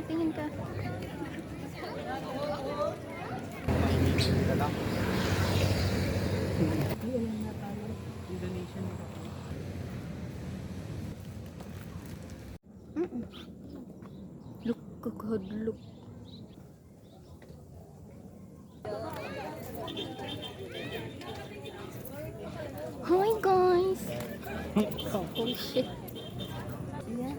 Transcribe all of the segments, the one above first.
Tingin ka. Indonesian. Look, God, look. Hi guys. Oh shit. Yeah.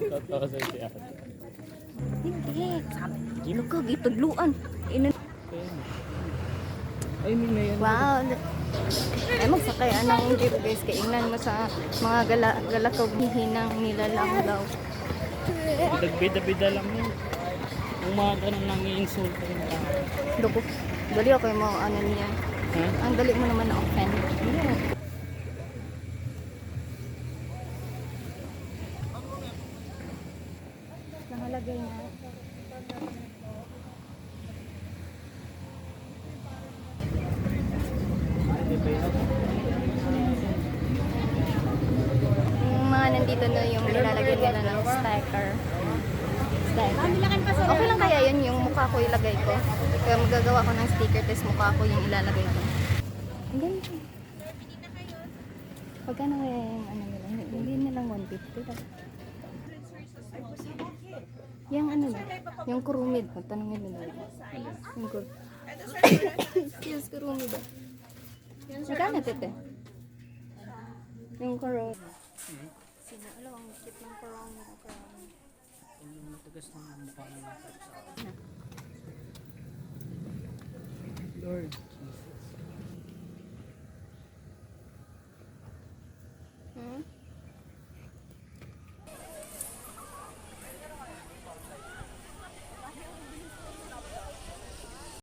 Totoo sa siya. Hindi. Sabi ko, gitudluan. Ay, may na yan. Wow. Ay, magsakay anong jeep guys. Kaingnan mo sa mga galakaw hinang nila lang daw. Bida-bida lang yun. Yung mga ganun nang i-insulto yung tao. Doko. Dali ako yung mga ano niya. Ha? Ang dali mo naman na offend. Yeah. Nakalagay na. Yung mga nandito na yung nilalagay nila ng sticker. Okay lang kaya yun yung mukha ko ilagay ko. Kaya magagawa ko ng sticker test mukha ko yung ilalagay ko. Ang ganda. Pagkano kaya yung ano nila? Hindi nilang 150 lang. Yung ano na? Yung kurumid. Magtanongin nila. Yung kurumid. Yes, kurumid ba? Magkano tete? Yung kurumid. Sino? Alam, ang cute ng kurumid. Yung matagas ng mukha ng mga tao. Lord.